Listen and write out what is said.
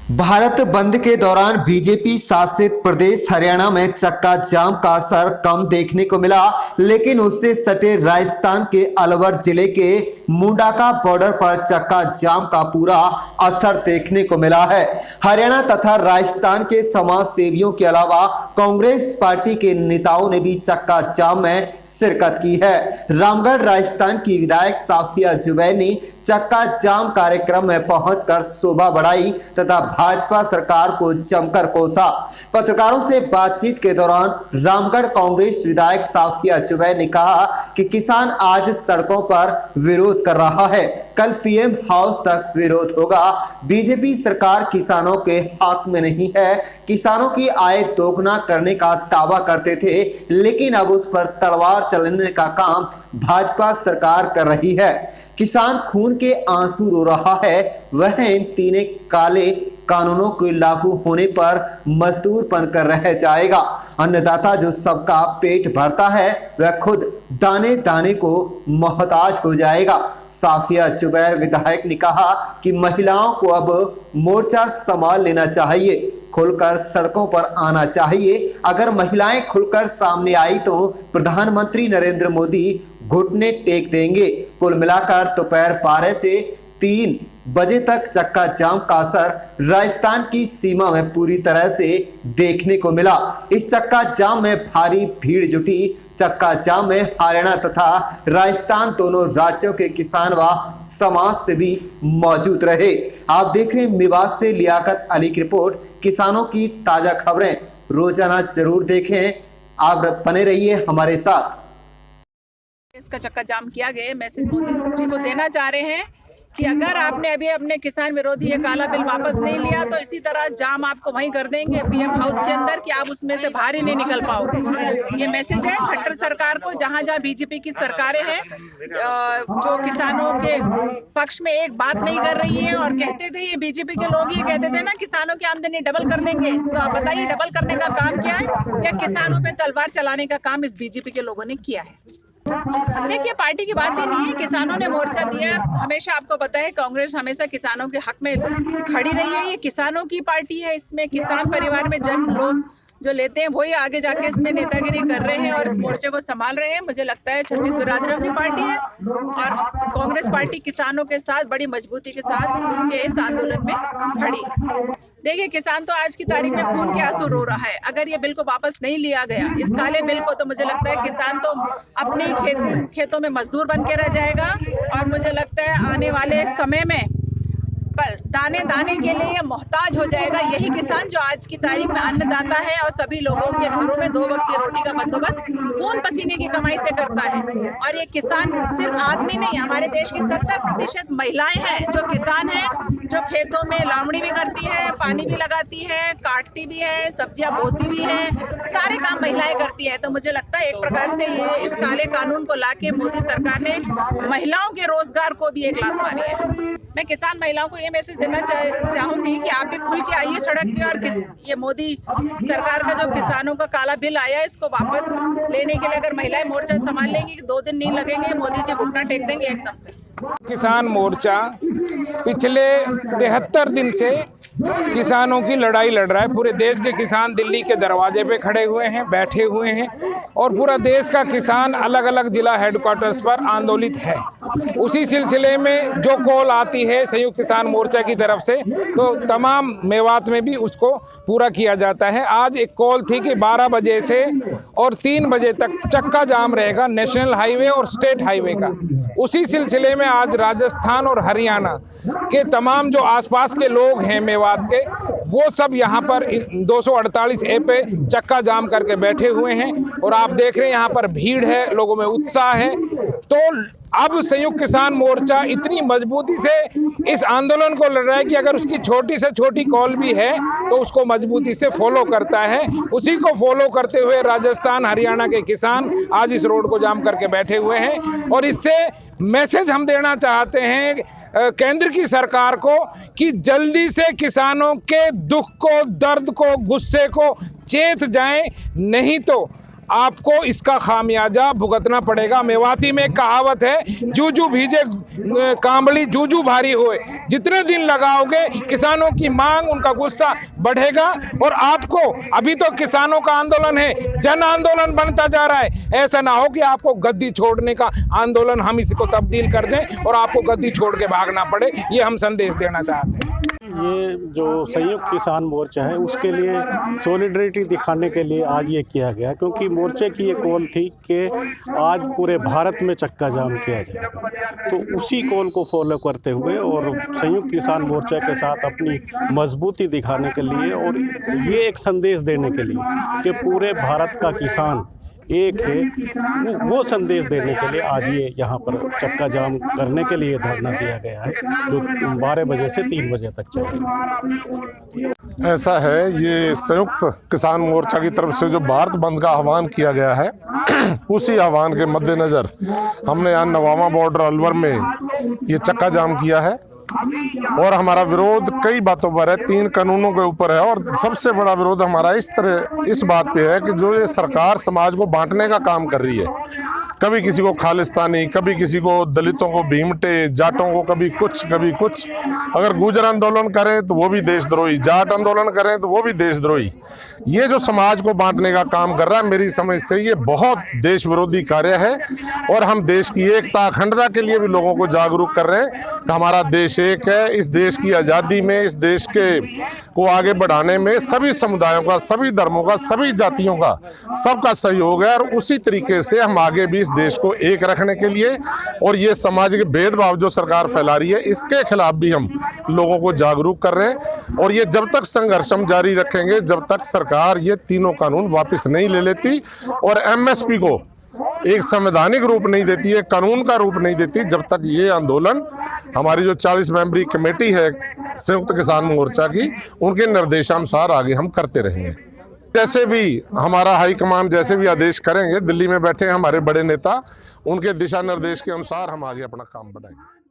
भारत बंद के दौरान बीजेपी शासित प्रदेश हरियाणा में चक्का जाम का असर कम देखने को मिला, लेकिन उससे सटे राजस्थान के अलवर जिले के मुंडाका बॉर्डर पर चक्का जाम का पूरा असर देखने को मिला है। हरियाणा तथा राजस्थान के समाज सेवियों के अलावा कांग्रेस पार्टी के नेताओं ने भी चक्का जाम में शिरकत की है। रामगढ़ राजस्थान की विधायक साफिया जुबैर ने चक्का जाम कार्यक्रम में पहुंचकर शोभा बढ़ाई तथा भाजपा सरकार को जमकर कोसा। पत्रकारों से बातचीत के दौरान रामगढ़ कांग्रेस विधायक साफिया जुबैर ने कहा कि किसान आज सड़कों पर विरोध कर रहा है, कल पीएम हाउस तक विरोध होगा। बीजेपी सरकार किसानों के हक में नहीं है। किसानों की आय दोगुना करने का दावा करते थे, लेकिन अब उस पर तलवार चलाने का काम भाजपा सरकार कर रही है। किसान खून के आंसू रो रहा है, वह इन तीन काले कानूनों के लागू होने पर मजदूर बनकर रह जाएगा। अन्नदाता जो सबका पेट भरता है, वह खुद दाने दाने को मोहताज हो जाएगा। साफिया जुबैर विधायक ने कहा कि महिलाओं को अब मोर्चा संभाल लेना चाहिए, खुलकर सड़कों पर आना चाहिए। अगर महिलाएं खुलकर सामने आई तो प्रधानमंत्री नरेंद्र मोदी घुटने टेक देंगे। कुल मिलाकर दोपहर 12 से 3 बजे तक चक्का जाम का असर राजस्थान की सीमा में पूरी तरह से देखने को मिला। इस चक्का जाम में भारी भीड़ जुटी। चक्का जाम में हरियाणा तथा राजस्थान दोनों राज्यों के किसान व समाज सेवी मौजूद रहे। आप देख रहे हैं मेवात से लियाकत अली की रिपोर्ट। किसानों की ताजा खबरें रोजाना जरूर देखें। आप बने रहिए हमारे साथ। इसका चक्का जाम किया गया मैसेज मोदी जी को देना चाह रहे हैं कि अगर आपने अभी अपने किसान विरोधी ये काला बिल वापस नहीं लिया तो इसी तरह जाम आपको वहीं कर देंगे पीएम हाउस के अंदर कि आप उसमें से बाहर ही नहीं निकल पाओगे। ये मैसेज है खट्टर सरकार को, जहां जहां बीजेपी की सरकारें हैं जो किसानों के पक्ष में एक बात नहीं कर रही है। और कहते थे ये बीजेपी के लोग ये कहते थे ना किसानों की आमदनी डबल कर देंगे, तो आप बताइए डबल करने का काम क्या है या किसानों पे तलवार चलाने का काम इस बीजेपी के लोगों ने किया है। देखिए पार्टी की बात ही नहीं है, किसानों ने मोर्चा दिया। हमेशा आपको पता है कांग्रेस हमेशा किसानों के हक में खड़ी रही है। ये किसानों की पार्टी है, इसमें किसान परिवार में जन्म लोग जो लेते हैं वही आगे जाके इसमें नेतागिरी कर रहे हैं और इस मोर्चे को संभाल रहे हैं। मुझे लगता है 36 बिरादरों की पार्टी है और कांग्रेस पार्टी किसानों के साथ बड़ी मजबूती के साथ उनके इस आंदोलन में खड़ी है। देखिए किसान तो आज की तारीख में खून के आंसू रो रहा है। अगर ये बिल को वापस नहीं लिया गया, इस काले बिल को, तो मुझे लगता है किसान तो अपने खेतों में मजदूर बन के रह जाएगा। और मुझे लगता है आने वाले समय में पर दाने दाने के लिए मोहताज हो जाएगा यही किसान जो आज की तारीख में अन्नदाता है और सभी लोगों के घरों में 2 वक्त की रोटी का बंदोबस्त खून पसीने की कमाई से करता है। और ये किसान सिर्फ आदमी नहीं, हमारे देश की 70% महिलाएं हैं जो किसान हैं, जो खेतों में लावणी भी करती है, पानी भी लगाती है, काटती भी है, सब्जियां बोती भी है, सारे काम महिलाएं करती है। तो मुझे लगता है एक प्रकार से ये इस काले कानून को लाके मोदी सरकार ने महिलाओं के रोजगार को भी एक लात मारी है। मैं किसान महिलाओं को ये मैसेज देना चाहूंगी कि आप भी खुल के आइए सड़क पे और ये मोदी सरकार का जो किसानों का काला बिल आया है इसको वापस लेने के लिए अगर महिलाएं मोर्चा संभाल लेंगी 2 दिन नहीं लगेंगे, मोदी जी घुटना टेक देंगे एकदम से। किसान मोर्चा पिछले 73 दिन से किसानों की लड़ाई लड़ रहा है। पूरे देश के किसान दिल्ली के दरवाजे पे खड़े हुए हैं, बैठे हुए हैं और पूरा देश का किसान अलग अलग जिला हेडक्वार्टर्स पर आंदोलित है। उसी सिलसिले में जो कॉल आती है संयुक्त किसान मोर्चा की तरफ से तो तमाम मेवात में भी उसको पूरा किया जाता है। आज एक कॉल थी कि 12 बजे से और 3 बजे तक चक्का जाम रहेगा नेशनल हाईवे और स्टेट हाईवे का। उसी सिलसिले में आज राजस्थान और हरियाणा के तमाम जो आसपास के लोग हैं मेवात के, वो सब यहाँ पर 248A पे चक्का जाम करके बैठे हुए हैं और आप देख रहे हैं यहाँ पर भीड़ है, लोगों में उत्साह है। तो अब संयुक्त किसान मोर्चा इतनी मजबूती से इस आंदोलन को लड़ रहा है कि अगर उसकी छोटी से छोटी कॉल भी है तो उसको मजबूती से फॉलो करता है। उसी को फॉलो करते हुए राजस्थान हरियाणा के किसान आज इस रोड को जाम करके बैठे हुए हैं। और इससे मैसेज हम देना चाहते हैं केंद्र की सरकार को कि जल्दी से किसानों के दुख को, दर्द को, गुस्से को चेत जाएं, नहीं तो आपको इसका खामियाजा भुगतना पड़ेगा। मेवाती में एक कहावत है, जूजू भीजे कांबड़ी जूजू भारी होए। जितने दिन लगाओगे किसानों की मांग, उनका गुस्सा बढ़ेगा और आपको, अभी तो किसानों का आंदोलन है, जन आंदोलन बनता जा रहा है। ऐसा ना हो कि आपको गद्दी छोड़ने का आंदोलन हम इसको तब्दील कर दें और आपको गद्दी छोड़ के भागना पड़े। ये हम संदेश देना चाहते हैं। ये जो संयुक्त किसान मोर्चा है उसके लिए सॉलिडरिटी दिखाने के लिए आज ये किया गया, क्योंकि मोर्चे की ये कॉल थी कि आज पूरे भारत में चक्का जाम किया जाएगा। तो उसी कॉल को फॉलो करते हुए और संयुक्त किसान मोर्चा के साथ अपनी मजबूती दिखाने के लिए और ये एक संदेश देने के लिए कि पूरे भारत का किसान एक है, वो संदेश देने के लिए आज ये यहाँ पर चक्का जाम करने के लिए धरना दिया गया है, जो 12 बजे से 3 बजे तक चलेगा। ऐसा है, ये संयुक्त किसान मोर्चा की तरफ से जो भारत बंद का आह्वान किया गया है उसी आह्वान के मद्देनज़र हमने यहाँ नवामा बॉर्डर अलवर में ये चक्का जाम किया है और हमारा विरोध कई बातों पर है, 3 कानूनों के ऊपर है। और सबसे बड़ा विरोध हमारा इस बात पे है कि जो ये सरकार समाज को बांटने का काम कर रही है, कभी किसी को खालिस्तानी, कभी किसी को दलितों को भीमटे, जाटों को कभी कुछ कभी कुछ। अगर गुर्जर आंदोलन करें तो वो भी देशद्रोही, जाट आंदोलन करें तो वो भी देशद्रोही। ये जो समाज को बांटने का काम कर रहा है, मेरी समझ से ये बहुत देश विरोधी कार्य है और हम देश की एकता अखंडता के लिए भी लोगों को जागरूक कर रहे हैं कि हमारा देश एक है। इस देश की आज़ादी में, इस देश को आगे बढ़ाने में सभी समुदायों का, सभी धर्मों का, सभी जातियों का, सबका सहयोग है और उसी तरीके से हम आगे भी इस देश को एक रखने के लिए और ये सामाजिक भेदभाव जो सरकार फैला रही है इसके खिलाफ भी हम लोगों को जागरूक कर रहे हैं। और ये जब तक संघर्ष हम जारी रखेंगे, जब तक सरकार ये तीनों कानून वापस नहीं ले लेती और एमएसपी को एक संवैधानिक रूप नहीं देती है, कानून का रूप नहीं देती, जब तक ये आंदोलन हमारी जो 40 मेंबरी कमेटी है संयुक्त किसान मोर्चा की, उनके निर्देशानुसार आगे हम करते रहेंगे। जैसे भी हमारा हाईकमान जैसे भी आदेश करेंगे, दिल्ली में बैठे हमारे बड़े नेता, उनके दिशा निर्देश के अनुसार हम आगे अपना काम बढ़ाएंगे।